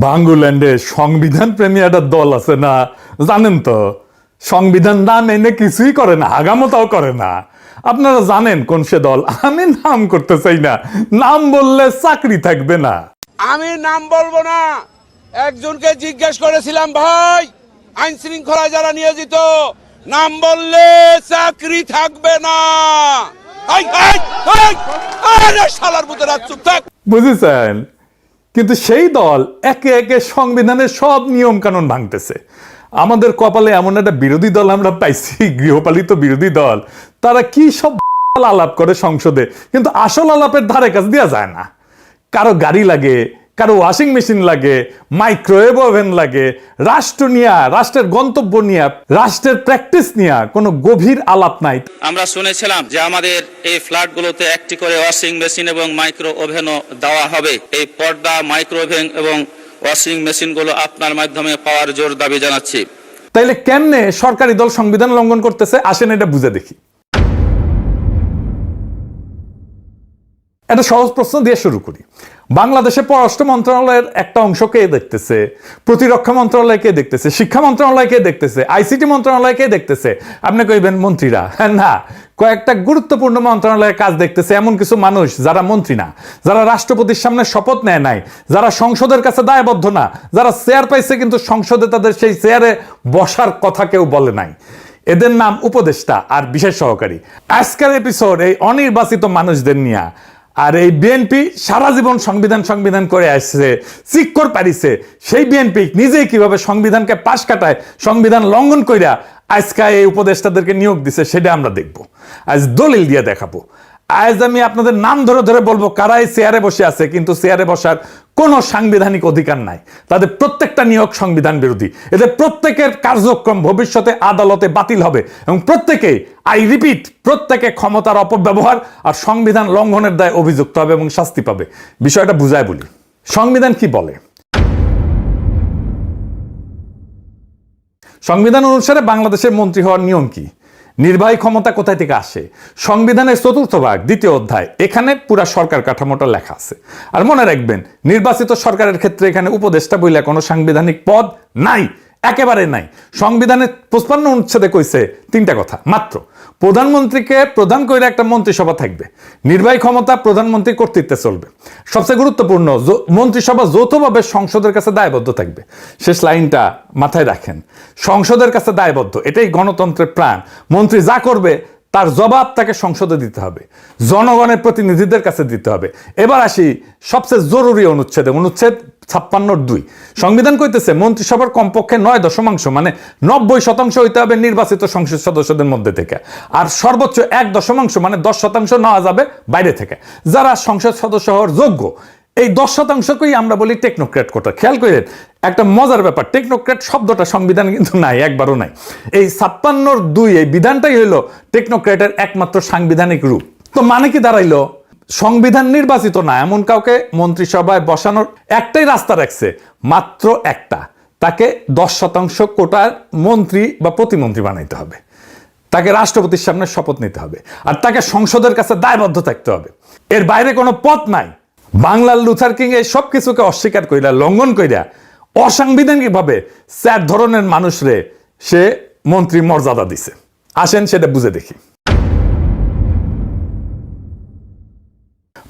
বাংলাদেশে সংবিধান প্রেমী একটা দল আছে না, জানেন তো? সংবিধান না মেনে কিছুই করে না, হাগামতাও করে না। আপনারা জানেন কোন সে দল? আমি নাম করতে চাই না, নাম বললে চাকরি থাকবে না। আমি নাম বলবো না। একজনকে জিজ্ঞেস করেছিলাম, ভাই আইন শৃঙ্খলায় যারা নিয়োজিত, নাম বললে চাকরি থাকবে না। শালার মতো রাত চুপ থাক। বুঝেছেন? কিন্তু সেই দল একে একে সংবিধানের সব নিয়ম কানুন ভাঙতেছে। আমাদের কপালে এমন একটা বিরোধী দল আমরা পাইছি, গৃহপালিত বিরোধী দল। তারা কি সব আলাপ করে সংসদে, কিন্তু আসল আলাপের ধারে কাছে দেওয়া যায় না। কারো গাড়ি লাগে, কারো ওয়াশিং মেশিন লাগে, মাইক্রোওয়েভ ওভেন লাগে, রাষ্ট্র নিয়ে, রাষ্ট্রের গন্তব্য নিয়ে, রাষ্ট্রের প্র্যাকটিস নিয়ে কোনো গভীর আলাপ নাই। আমরা শুনেছিলাম যে আমাদের এই ফ্ল্যাটগুলোতে একটি করে ওয়াশিং মেশিন এবং মাইক্রো ওভেনও দেওয়া হবে। এই পর্দা, মাইক্রো ওভেন এবং ওয়াশিং মেশিনগুলো আপনার মাধ্যমে পাওয়ার জোর দাবি জানাচ্ছি। তাইলে কেমনে সরকারি দল সংবিধান লঙ্ঘন করতেছে? আসেন এটা বুঝে দেখি। একটা সহজ প্রশ্ন দিয়ে শুরু করি। বাংলাদেশে পররাষ্ট্র মন্ত্রণালয়ের একটা অংশ কে দেখতেছে? প্রতিরক্ষা মন্ত্রণালয় কে দেখতেছে? শিক্ষা মন্ত্রণালয় কে দেখতেছে? আইসিটি মন্ত্রণালয় কে দেখতেছে? আপনি কইবেন মন্ত্রীরা। না, কয়েকটা গুরুত্বপূর্ণ মন্ত্রণালয়ের কাজ দেখতেছে এমন কিছু মানুষ যারা মন্ত্রী না, যারা রাষ্ট্রপতির সামনে শপথ নেয় নাই, যারা সংসদের কাছে দায়বদ্ধ না, যারা চেয়ার পাইছে কিন্তু সংসদে তাদের সেই চেয়ারে বসার কথা কেউ বলে নাই। এদের নাম উপদেষ্টা আর বিশেষ সহকারী। আজকের এপিসোড এই অনির্বাচিত মানুষদের নিয়ে। আর এই বিএনপি সারা জীবন সংবিধান করে আসছে, চিক্কর পারিছে। সেই বিএনপি নিজেই কিভাবে সংবিধানকে পাশ কাটায়, সংবিধান লঙ্ঘন কইরা আজকে এই উপদেষ্টাদেরকে নিয়োগ দিছে, সেটা আমরা দেখব। আজ দলিল দিয়ে দেখাবো। আজ আমি আপনাদের নাম ধরে ধরে বলবো কারা এই চেয়ারে বসে আছে, কিন্তু চেয়ারে বসার কোনো সাংবিধানিক অধিকার নাই। তাদের প্রত্যেকটা নিয়োগ সংবিধান বিরোধী। এদের প্রত্যেকের কার্যক্রম ভবিষ্যতে আদালতে বাতিল হবে এবং প্রত্যেকেই, আই রিপিট, প্রত্যেকে ক্ষমতার অপব্যবহার আর সংবিধান লঙ্ঘনের দায়ে অভিযুক্ত হবে এবং শাস্তি পাবে। বিষয়টা বুঝায় বলি। সংবিধান কি বলে? সংবিধান অনুসারে বাংলাদেশের মন্ত্রী হওয়ার নিয়ম কি? নির্বাহী ক্ষমতা কোথায় থেকে আসে? সংবিধানের ৪র্থ ভাগ ২য় অধ্যায়, এখানে পুরা সরকার কাঠামোটা লেখা আছে। আর মনে রাখবেন, নির্বাচিত সরকারের ক্ষেত্রে এখানে উপদেষ্টা বইলে কোনো সাংবিধানিক পদ নাই, একেবারে নাই। সংবিধানের ৫৫ অনুচ্ছেদে কইছে ৩টা কথা মাত্র। প্রধানমন্ত্রীকে প্রধান করে একটা মন্ত্রিসভা থাকবে, নির্বাহী ক্ষমতা প্রধানমন্ত্রীর কর্তৃত্বে চলবে। সবচেয়ে গুরুত্বপূর্ণ, মন্ত্রিসভা যৌথভাবে সংসদের কাছে দায়বদ্ধ থাকবে। শেষ লাইনটা মাথায় রাখেন, সংসদের কাছে দায়বদ্ধ। এটাই গণতন্ত্রের প্রাণ। মন্ত্রী যা করবে তার জবাব তাকে সংসদে দিতে হবে, জনগণের প্রতিনিধিদের কাছে দিতে হবে। এবার আসি সবচেয়ে জরুরি অনুচ্ছেদে, অনুচ্ছেদ ৫৬(২). সংবিধান কইতেছে মন্ত্রিসভার কমপক্ষে ৯ মানে ৯০% হইতে হবে নির্বাচিত সংসদ সদস্যদের মধ্যে থেকে, আর সর্বোচ্চ ১ মানে ১০% নেওয়া যাবে বাইরে থেকে, যারা সংসদ সদস্য হওয়ার যোগ্য। এই ১০%কেই আমরা বলি টেকনোক্র্যাট কোটা। খেয়াল করেন একটা মজার ব্যাপার, টেকনোক্র্যাট শব্দটা সংবিধান কিন্তু নাই, একবারও নাই। এই ৫৬(২), এই বিধানটাই হইল টেকনোক্র্যাটের একমাত্র সাংবিধানিক রূপ। তো মানে কি দাঁড়াইলো? সংবিধান নির্বাচিত না এমন কাউকে মন্ত্রিসভায় বসানোর একটাই রাস্তা রাখছে, মাত্র একটা। তাকে ১০% কোটার মন্ত্রী বা প্রতিমন্ত্রী বানাইতে হবে, তাকে রাষ্ট্রপতির সামনে শপথ নিতে হবে, আর তাকে সংসদের কাছে দায়বদ্ধ থাকতে হবে। এর বাইরে কোনো পথ নাই। বাংলার লুথার কিং এই সব কিছুকে অস্বীকার কইরা, লঙ্ঘন কইরা, অসাংবিধানিক ভাবে ৪ ধরনের মানুষরে সে মন্ত্রী মর্যাদা দিছে। আসেন সেটা বুঝে দেখি।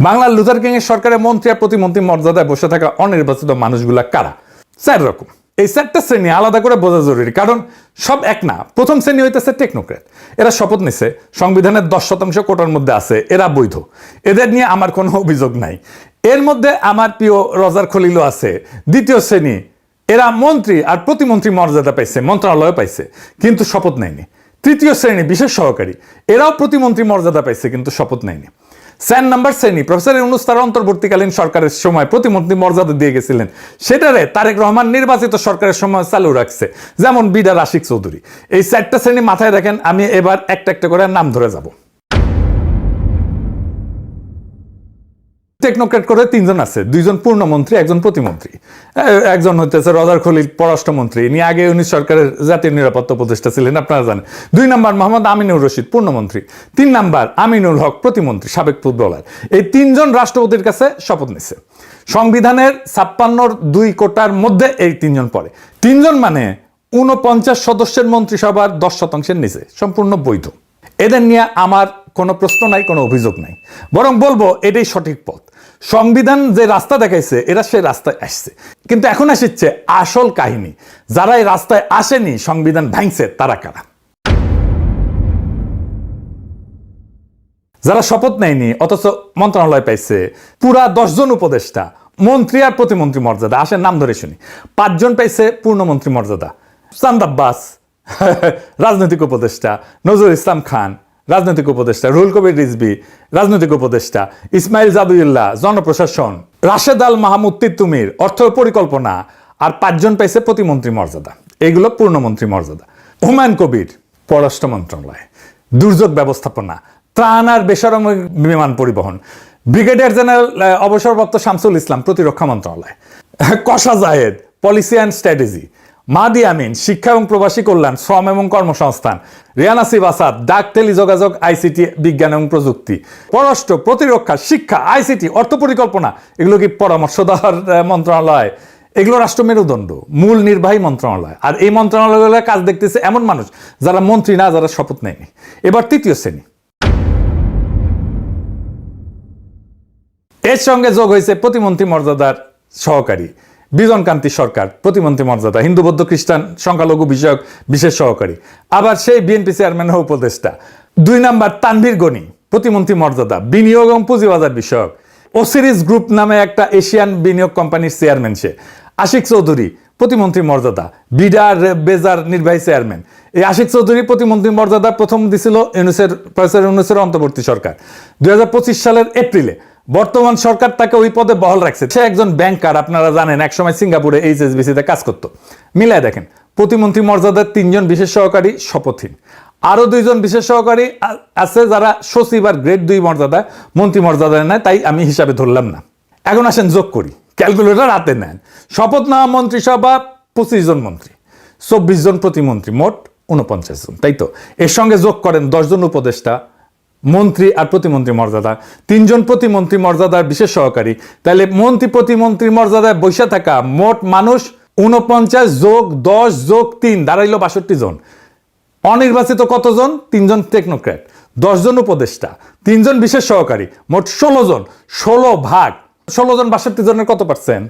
বাংলার লুথার কিং এর সরকারের মন্ত্রী আর প্রতিমন্ত্রী মর্যাদায় বসে থাকা অনির্বাচিত মানুষগুলা কারা? ৪ রকম। এই ৪টা শ্রেণী আলাদা করে বোঝা জরুরি, কারণ সব এক না। প্রথম শ্রেণী হইতেছে টেকনোক্র্যাট। এরা শপথ নিছে, সংবিধানের ১০% কোটার মধ্যে আছে, এরা বৈধ, এদের নিয়ে আমার কোনো অভিযোগ নাই। এর মধ্যে আমার প্রিয় রজার খলিলও আছে। দ্বিতীয় শ্রেণী, এরা মন্ত্রী আর প্রতিমন্ত্রী মর্যাদা পাইছে, মন্ত্রণালয় পাইছে, কিন্তু শপথ নেয়নি। তৃতীয় শ্রেণী বিশেষ সহকারী, এরাও প্রতিমন্ত্রী মর্যাদা পাইছে কিন্তু শপথ নেয়নি। ৪ নম্বর শ্রেণী, প্রফেসর ইউনূস তার অন্তর্বর্তীকালীন সরকারের সময় প্রতিমন্ত্রী মর্যাদা দিয়ে গেছিলেন, সেটারে তারেক রহমান নির্বাচিত সরকারের সময় চালু রাখছে, যেমন বিডার আশিক চৌধুরী। এই ৪টা শ্রেণী মাথায় রাখেন। আমি এবার একটা একটা করে নাম ধরে যাব। টেকনোক্রেট করে 3 জন আছে, 2 জন পূর্ণমন্ত্রী, 1 জন প্রতিমন্ত্রী। একজন হইতেছে রজার খলিল, পররাষ্ট্রমন্ত্রী, ইনি আগে 19 সরকারের জাতীয় নিরাপত্তা উপদেষ্টা ছিলেন, আপনারা জানেন। 2 নম্বর মোহাম্মদ আমিনুর রশিদ, পূর্ণমন্ত্রী। 3 নম্বর আমিনুল হক, প্রতিমন্ত্রী, সাবেক ফুটবলার। এই 3 জন রাষ্ট্রপতির কাছে শপথ নিছে। সংবিধানের 56 2 কোটার মধ্যে এই 3 জন পড়ে। 3 জন মানে 49 সদস্যের মন্ত্রিসভার 10% নিচে, সম্পূর্ণ বৈধ। এদের নিয়ে আমার কোনো প্রশ্ন নাই, কোনো অভিযোগ নাই, বরং বলবো এটাই সঠিক পথ। সংবিধান যে রাস্তা দেখাইছে এরা সেই রাস্তায় আসছে, কিন্তু এখন আসছে আসল কাহিনী। যারা এই রাস্তায় আসেনি, সংবিধান ভাঙছে, তারা কারা? যারা শপথ নেয়নি অথচ মন্ত্রণালয় পাইছে, পুরা 10 জন উপদেষ্টা, মন্ত্রী আর প্রতিমন্ত্রী মর্যাদা, আসেন নাম ধরে শুনি। 5 জন পাইছে পূর্ণমন্ত্রী মর্যাদা, চাঁদ আব্বাস রাজনৈতিক উপদেষ্টা, নজরুল ইসলাম খান রাজনৈতিক উপদেষ্টা, রুহুল কবির রিজভী রাজনৈতিক উপদেষ্টা, ইসমাইল জাবিউল্লাহ জনপ্রশাসন, রাশেদ আল মাহমুদ তিতুমির অর্থ পরিকল্পনা, আর 5 জন পাইছে প্রতিমন্ত্রী মর্যাদা। এইগুলো পূর্ণমন্ত্রী মর্যাদা। হুমায়ুন কবির পররাষ্ট্র মন্ত্রণালয়, দুর্যোগ ব্যবস্থাপনা, ত্রাণ আর বেসামরিক বিমান পরিবহন, ব্রিগেডিয়ার জেনারেল অবসরপ্রাপ্ত শামসুল ইসলাম প্রতিরক্ষা মন্ত্রণালয়, কশা Zahed policy and strategy, Mahdi Amin শিক্ষা এবং প্রবাসী কল্যাণ, শ্রম এবং কর্মসংস্থান, রিয়ান আসিফ আসাদ ডাক টেলিযোগাযোগ আইসিটি বিজ্ঞান এবং প্রযুক্তি, পররাষ্ট্র, প্রতিরক্ষা, শিক্ষা, আইসিটি, অর্থ পরিকল্পনা। এগুলো কি পরামর্শ দেওয়ার মন্ত্রণালয়? এগুলো রাষ্ট্র মেরুদণ্ড, মূল নির্বাহী মন্ত্রণালয়। আর এই মন্ত্রণালয়গুলোর কাজ দেখতেছে এমন মানুষ যারা মন্ত্রী না, যারা শপথ নেয়নি। এবার 3য় শ্রেণী, এর সঙ্গে যোগ হয়েছে প্রতিমন্ত্রী মর্যাদার সহকারী বিজনকান্তি সরকার, প্রতিমন্ত্রী মর্যাদা, হিন্দু বৌদ্ধ খ্রিস্টান সংখ্যালঘু বিষয়ক বিশেষ সহকারী, আবার সেই বিএনপি চেয়ারম্যানের উপদেষ্টা। 2 নম্বর তানভীর গনি, প্রতিমন্ত্রী মর্যাদা, বিনিয়োগ এবং পুঁজিবাজার বিষয়ক। ওসিরিস গ্রুপ নামে একটা এশিয়ান বিনিয়োগ কোম্পানির চেয়ারম্যান সে। আশিক চৌধুরী প্রতিমন্ত্রী মর্যাদা, বিডার বেজার নির্বাহী চেয়ারম্যান। এই আশিক চৌধুরী প্রতিমন্ত্রী মর্যাদা প্রথম দিছিল প্রফেসর ইউনূসের অন্তর্বর্তী সরকার 2025 সালের এপ্রিলে। বর্তমান সরকার তাকে ওই পদে বহাল রাখছে। সে একজন ব্যাংকার, আপনারা জানেন, একসময় সিঙ্গাপুরে HSBC-তে কাজ করতো। মিলায় দেখেন, প্রতিমন্ত্রী মর্যাদার 3 জন বিশেষ সহকারী শপথহীন, আরো 2 জন বিশেষ সহকারী আছে যারা সচিব আর গ্রেড 2 মর্যাদায়, মন্ত্রী মর্যাদায় নেয়, তাই আমি হিসাবে ধরলাম না। এখন আসেন যোগ করি, ক্যালকুলেটর হাতে নেন। শপথ নেওয়া মন্ত্রিসভা 25 জন মন্ত্রী, 24 জন প্রতিমন্ত্রী, মোট 49 জন, তাই তো? এর সঙ্গে যোগ করেন 10 জন উপদেষ্টা, মন্ত্রী আর প্রতিমন্ত্রী মর্যাদা, 3 জন প্রতিমন্ত্রী মর্যাদার বিশেষ সহকারী। তাহলে মন্ত্রী প্রতিমন্ত্রী মর্যাদায় বসে থাকা মোট মানুষ 49 যোগ 10 যোগ 3 দাঁড়াইল 62 জন। অনির্বাচিত কতজন? 3 জন টেকনোক্র্যাট, 10 জন উপদেষ্টা, 3 জন বিশেষ সহকারী, মোট 16 জন। 16 ভাগ 16 জন 62 জনের কত পার্সেন্ট?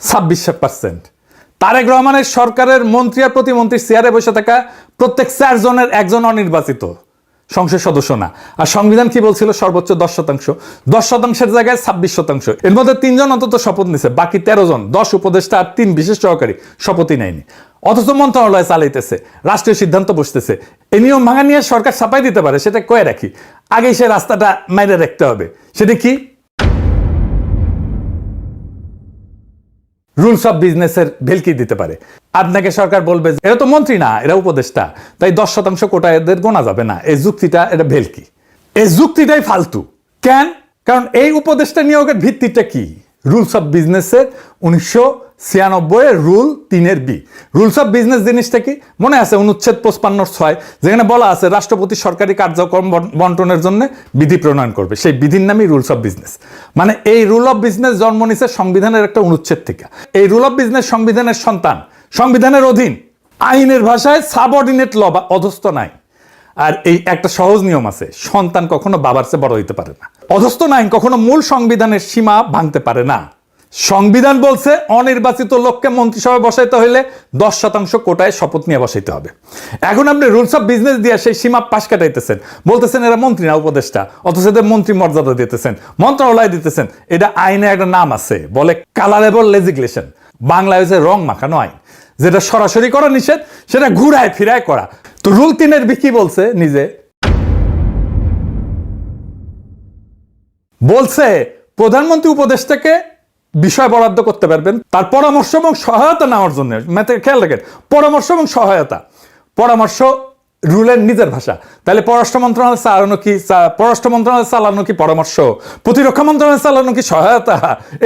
26%। তারেক রহমানের সরকারের মন্ত্রী আর প্রতিমন্ত্রীর চেয়ারে বসে থাকা প্রত্যেক 4 জনের 1 জন অনির্বাচিত সংসদ সদস্য না। আর সংবিধান কি বলছিল? সর্বোচ্চ 10%। 10%-এর জায়গায় 26%। এর মধ্যে 3 জন অন্তত শপথ নিছে, বাকি 13 জন, 10 উপদেষ্টা আর 3 বিশেষ সহকারী শপথই নেয়নি। অথচ মন্ত্রণালয় চালাইতেছে, রাষ্ট্রীয় সিদ্ধান্ত বসতেছে। এই নিয়ম ভাঙা নিয়ে সরকার ছাপাই দিতে পারে, সেটা কয়ে রাখি। আগেই সে রাস্তাটা মাইরে রাখতে হবে। সেটা কি? রুলস অফ বিজনেসের ভেলকি দিতে পারে। আপনাকে সরকার বলবে এরা তো মন্ত্রী না, এরা উপদেষ্টা, তাই 10% কোটা এদের গোনা যাবে না। এই যুক্তিটা এটা ভেলকি, এই যুক্তিটাই ফালতু। কেন? কারণ এই উপদেষ্টা নিয়োগের ভিত্তিটা কি? রুলস অফ বিজনেসের 1996 rule 3 B. Rules of business জিনিসটা কি মনে আছে? অনুচ্ছেদ 55(6) যেখানে বলা আছে রাষ্ট্রপতি সরকারি কার্যক্রম বন্টনের জন্য বিধি প্রণয়ন করবে। সেই বিধির নামই রুলস অফ বিজনেস। মানে এই রুল অফ বিজনেস জন্ম নিছে সংবিধানের একটা অনুচ্ছেদ থেকে। এই রুল অফ বিজনেস সংবিধানের সন্তান, সংবিধানের অধীন, আইনের ভাষায় সাবঅর্ডিনেট ল বা অধস্থ নাই। আর এই একটা সহজ নিয়ম আছে, সন্তান কখনো বাবার চেয়ে বড় হইতে পারে না। অধস্থ আইন কখনো মূল সংবিধানের সীমা ভাঙতে পারে না। সংবিধান বলছে অনির্বাচিত লোককে মন্ত্রিসভায় বসাইতে হইলে 10% কোটায় শপথ নিয়ে বসাইতে হবে। এখন আপনি রুলস অফ বিজনেস দিয়ে সেই সীমা পাশ কাটাইতেছেন, বলতেছেন এরা মন্ত্রী না উপদেষ্টা, অথচ এদের মন্ত্রী মর্যাদা দিতেছেন, মন্ত্রণালয় দিতেছেন। এটা আইনে একটা নাম আছে, বলে কালারেবল লেজিসলেশন। বাংলায় হচ্ছে রং মাখানো আইন। যেটা সরাসরি করা নিষেধ, সেটা ঘুরায় ফিরায় করা। তো রুল 3 বি কি বলছে? নিজে বলছে প্রধানমন্ত্রী উপদেষ্টাকে বিষয় বরাদ্দ করতে পারবেন তার পরামর্শ এবং সহায়তা নেওয়ার জন্য। খেয়াল রাখেন, পরামর্শ এবং সহায়তা। পরামর্শ রুলের নিজের ভাষা। তাহলে পররাষ্ট্র মন্ত্রণালয় চালানো কি পররাষ্ট্র মন্ত্রণালয় চালানো কি পরামর্শ, প্রতিরক্ষা মন্ত্রণালয় চালানো কি সহায়তা?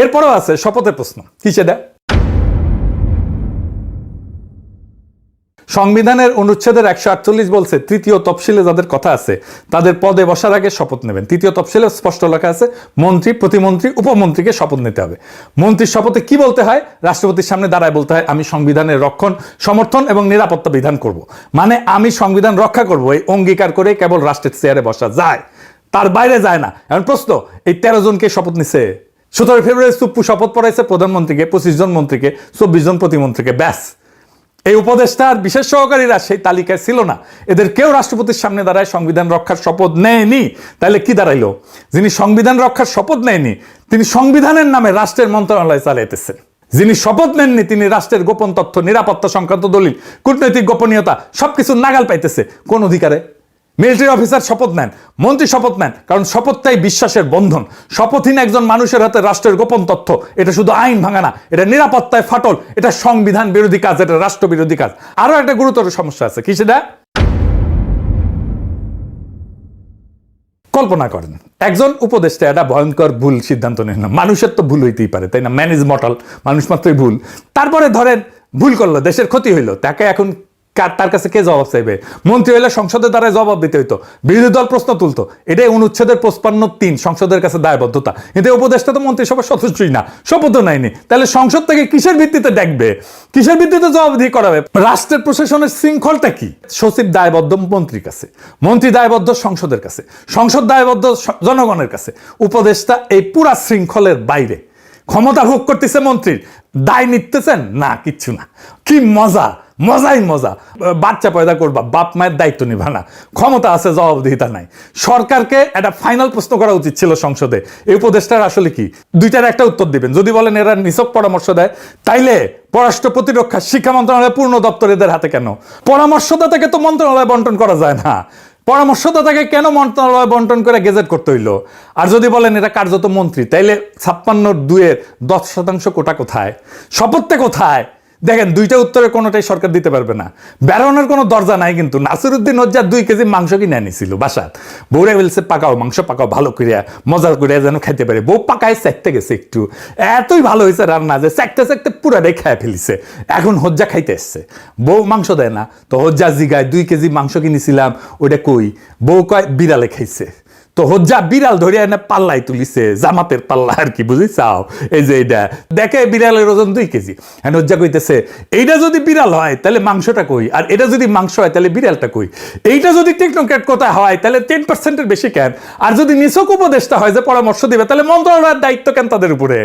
এরপরেও আছে শপথের প্রশ্ন, কি সেটা? সংবিধানের অনুচ্ছেদের 148 বলছে তৃতীয় তফসিলে যাদের কথা আছে তাদের পদে বসার আগে শপথ নেবেন। তৃতীয় তফসিলে স্পষ্ট লেখা আছে মন্ত্রী, প্রতিমন্ত্রী, উপমন্ত্রীকে শপথ নিতে হবে। মন্ত্রীর শপথে কি বলতে হয়? রাষ্ট্রপতির সামনে দাঁড়ায় বলতে হয় আমি সংবিধানের রক্ষণ, সমর্থন এবং নিরাপত্তা বিধান করব। মানে আমি সংবিধান রক্ষা করব, এই অঙ্গীকার করে কেবল রাষ্ট্রের চেয়ারে বসা যায়, তার বাইরে যায় না। এখন প্রশ্ন, এই 13 জনকে শপথ নিছে। 17 ফেব্রুয়ারি সুপ্পু শপথ পড়াইছে প্রধানমন্ত্রীকে, 25 জন মন্ত্রীকে, 24 জন প্রতিমন্ত্রীকে, ব্যাস। এই উপদেষ্টার বিশেষ সহকারীরা সেই তালিকায় ছিল না, এদের কেউ রাষ্ট্রপতির সামনে দাঁড়ায় সংবিধান রক্ষার শপথ নেয়নি। তাহলে কি দাঁড়াইলো? যিনি সংবিধান রক্ষার শপথ নেয়নি তিনি সংবিধানের নামে রাষ্ট্রের মন্ত্রণালয় চালাইতেছেন। যিনি শপথ নেননি তিনি রাষ্ট্রের গোপন তথ্য, নিরাপত্তা সংক্রান্ত দলিল, কূটনৈতিক গোপনীয়তা সবকিছু নাগাল পাইতেছে। কোন অধিকারে? মিলিটারি অফিসার শপথ নেন, মন্ত্রী শপথ নেন, কারণ শপথটাই বিশ্বাসের বন্ধন। শপথহীন একজন মানুষের হাতে রাষ্ট্রের গোপন তথ্য, এটা শুধু আইন ভাঙা না, এটা নিরাপত্তায় ফাটল, এটা সংবিধান বিরোধী কাজ, এটা রাষ্ট্র বিরোধী কাজ। আরো একটা গুরুতর সমস্যা আছে, কি সেটা? কল্পনা করেন একজন উপদেষ্টা একটা ভয়ঙ্কর ভুল সিদ্ধান্ত নেন না, মানুষের তো ভুল হইতেই পারে, তাই না? ম্যানেজ মর্টাল, মানুষ মাত্রই ভুল। তারপরে ধরেন ভুল করলো, দেশের ক্ষতি হইলো, তাকে এখন তার কাছে কে জবাব চাইবে? মন্ত্রী হইলে সংসদের দ্বারা জবাব দিতে হইতো, বিরোধী দল প্রশ্ন তুলতো, এটাই অনুচ্ছেদের 55(3) সংসদের কাছে দায়বদ্ধতা। কিন্তু উপদেষ্টা তো মন্ত্রিসভার সদস্যই না, শপথও নেয়নি। তাহলে সংসদ থেকে কিসের ভিত্তিতে দেখবে, কিসের ভিত্তিতে জবাবদিহি করাবে? রাষ্ট্রের প্রশাসনের শৃঙ্খলটা কি? সচিব দায়বদ্ধ মন্ত্রীর কাছে, মন্ত্রী দায়বদ্ধ সংসদের কাছে, সংসদ দায়বদ্ধ জনগণের কাছে, উপদেষ্টা এই পুরা শৃঙ্খলের বাইরে। ক্ষমতা ভোগ করতেছে মন্ত্রীর, দায় নিতেছেন না, কিচ্ছু না। কি মজা, মজাই মজা। বাচ্চা পয়দা করবা, বাপ মায়ের দায়িত্ব নিবা না, ক্ষমতা আছে, জবাবদিহিতা নাই। সরকারকে একটা ফাইনাল প্রশ্ন করা উচিত ছিল সংসদে, এই উপদেষ্টার আসলে কি? দুইটার একটা উত্তর দিবেন। যদি বলেন এরা নিছক পরামর্শ দেয়, তাইলে পররাষ্ট্র, প্রতিরক্ষা, শিক্ষা মন্ত্রণালয় পূর্ণ দপ্তর এদের হাতে কেন? পরামর্শদাতাকে তো মন্ত্রণালয় বন্টন করা যায় না, পরামর্শদাতাকে কেন মন্ত্রণালয় বন্টন করে গেজেট করতে হইলো? আর যদি বলেন এটা কার্যত মন্ত্রী, তাইলে 56(2)-এর 10% কোটা কোথায়? শপথটা কোথায়? দেখেন, দুইটা উত্তরে কোনোটাই সরকার দিতে পারবে না, বেরোনোর কোনো দরজা নাই। কিন্তু নাসিরউদ্দিন হজ্জার 2 কেজি মাংস কিনে আনিছিল বাসাত, বউরে বলছে পাকাও মাংস, পাকাও ভালো করিয়া, মজার করিয়া যেন খাইতে পারে। বউ পাকায় চেকতে গেছে, একটু এতই ভালো হয়েছে রান্না যে চেকতে চেকতে পুরাটাই খায় ফেলিছে। এখন হজ্জা খাইতে এসছে, বউ মাংস দেয় না, তো হজ্জা জিগায় 2 কেজি মাংস কিনেছিলাম, ওইটা কই? বউ কয় বিড়ালে খাইছে। তো হজ্জা বিড়াল ধরিয়া এনে পাল্লাই তুলিছে, জামাতের পাল্লা আর কি, বুঝিছাও? এই যে এইটা দেখে বিড়ালের ওজন 2 কেজি। হ্যাঁ, হজ্জা কইতেছে এইটা যদি বিড়াল হয় তাহলে মাংসটা কই, আর এটা যদি মাংস হয় তাহলে বিড়ালটা কই? এইটা যদি টেকনোক্র্যাট কোথায় হয় তাহলে 10%-এর বেশি কেন? আর যদি নিছক উপদেষ্টা হয় যে পরামর্শ দিবে, তাহলে মন্ত্রণালয়ের দায়িত্ব কেন তাদের উপরে?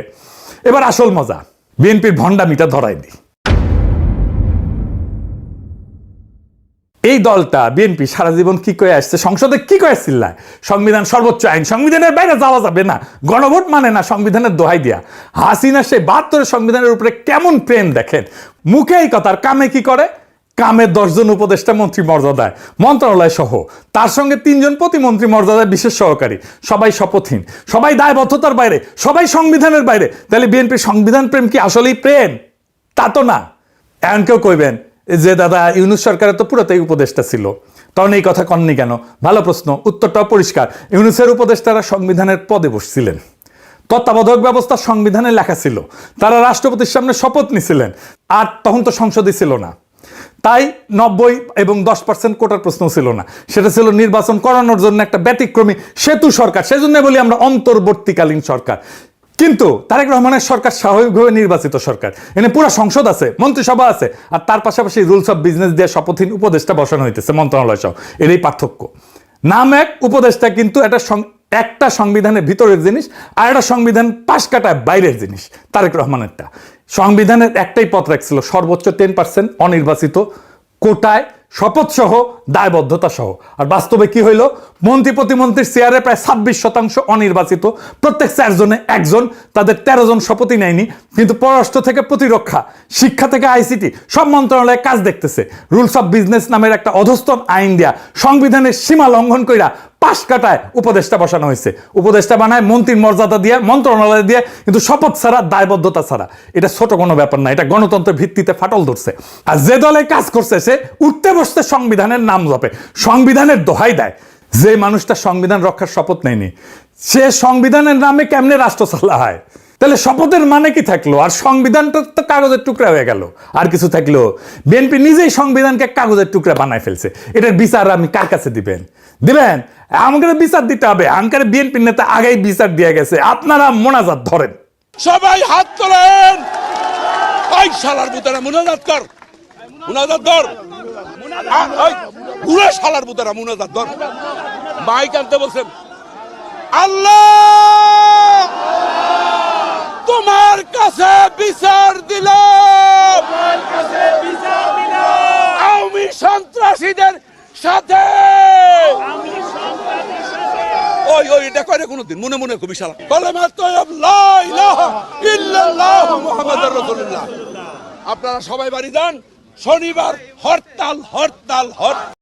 এবার আসল মজা, বিএনপির ভণ্ডামিটা ধরাই দিই। এই দলটা বিএনপি সারা জীবন কি করে আসছে, সংসদে কি করে চিল্লায় সংবিধান সর্বোচ্চ আইন, সংবিধানের বাইরে যাওয়া যাবে না, গণভোট মানে না, সংবিধানের দোহাই দিয়া। হাসিনা সেই 72 সংবিধানের উপরে কেমন প্রেম দেখেন, মুখে এই কথা, আর কামে কি করে? কামে 10 জন উপদেষ্টা মন্ত্রী মর্যাদায়, মন্ত্রণালয় সহ, তার সঙ্গে 3 জন প্রতিমন্ত্রী মর্যাদায় বিশেষ সহকারী, সবাই শপথহীন, সবাই দায়বদ্ধতার বাইরে, সবাই সংবিধানের বাইরে। তাহলে বিএনপির সংবিধান প্রেম কি আসলেই প্রেম? তা তো না। এখন কেউ কইবেন যে দাদা ইউনূস সরকারের তো পুরোটাই উপদেষ্টা ছিল, তখন এই কথা কননি কেন? ভালো প্রশ্ন, উত্তরটাও পরিষ্কার। ইউনূসের উপদেষ্টারা সংবিধানের পদে বসছিলেন, তত্ত্বাবধায়ক ব্যবস্থা সংবিধানে লেখা ছিল, তারা রাষ্ট্রপতির সামনে শপথ নিছিলেন, আর তখন তো সংসদই ছিল না। তাই 90 এবং 10% কোটার প্রশ্ন ছিল না, সেটা ছিল নির্বাচন করানোর জন্য একটা ব্যতিক্রমী সেতু সরকার। সেজন্য বলি আমরা অন্তর্বর্তীকালীন সরকার। কিন্তু তারেক রহমানের সরকার স্বাভাবিকভাবে নির্বাচিত সরকার, এনে পুরো সংসদ আছে, মন্ত্রিসভা আছে, আর তার পাশাপাশি রুলস অফ বিজনেস দিয়ে শপথহীন উপদেষ্টা বসানো হইতেছে মন্ত্রণালয় সহ। এরই পার্থক্য, নাম এক, উপদেষ্টা কিন্তু একটা সংবিধানের ভিতরের জিনিস, আর একটা সংবিধান পাশ কাটায় বাইরের জিনিস। তারেক রহমানেরটা সংবিধানের একটাই পথ রাখছিল, সর্বোচ্চ 10% অনির্বাচিত কোটায় শপথ সহ, দায়বদ্ধতা সহ। আর বাস্তবে কি হইল? মন্ত্রী প্রতিমন্ত্রীর চেয়ারে প্রায় 26% অনির্বাচিত, প্রত্যেক 4 জনে 1 জন, তাদের 13 জন শপথই নেয়নি। কিন্তু পররাষ্ট্র থেকে প্রতিরক্ষা, শিক্ষা থেকে আইসিটি, সব মন্ত্রণালয়ে কাজ দেখতেছে। রুলস অফ বিজনেস নামের একটা অধস্তন আইন দিয়া সংবিধানের সীমা লঙ্ঘন কইরা পাশ কাটায় উপদেষ্টা বসানো হয়েছে। উপদেষ্টা বানায় মন্ত্রীর মর্যাদা দিয়ে, মন্ত্রণালয় দিয়ে, কিন্তু শপথ ছাড়া, দায়বদ্ধতা ছাড়া। এটা ছোট কোনো ব্যাপার না, এটা গণতন্ত্রের ভিত্তিতে ফাটল ধরছে। আর যে দলে কাজ করছে সে উঠতে বসতে সংবিধানের নাম জপে, সংবিধানের দোহাই দেয়। যে মানুষটা সংবিধান রক্ষার শপথ নেয়নি, সে সংবিধানের নামে কেমনে রাষ্ট্র চালা হয়? তাহলে শপথের মানে কি থাকলো? আর সংবিধানটা তো কাগজের টুকরা হয়ে গেল, আর কিছু থাকলো? বিএনপি নিজেই সংবিধানকে কাগজের টুকরা বানায় ফেলছে। এটার বিচার আমি কার কাছে দিবেন? আমাকে বিচার দিতে হবে। আঙ্কারে বিএনপি নেতা আগেই বিচার দিয়ে গেছে, আপনারা মোনাজাত ধরেন। সবাই হাত তোলেন। ওই শালার বুতারা মুনাজাত কর, মুনাজাত ধর। ওই পুরো শালার বুতারা মুনাজাত ধর। মাইক আনতে বলছেন। আল্লাহ তোমার কাছে বিচার দিলাম, আওয়ামী সন্ত্রাসীদের সাথে। ওই ওই এটা করে কোনদিন মনে মনে কবি শালা কলেমা তয়্যব লা ইলাহা ইল্লাল্লাহ মুহাম্মাদুর রাসূলুল্লাহ। আপনারা সবাই বাড়ি যান, শনিবার হরতাল হরতাল হরতাল।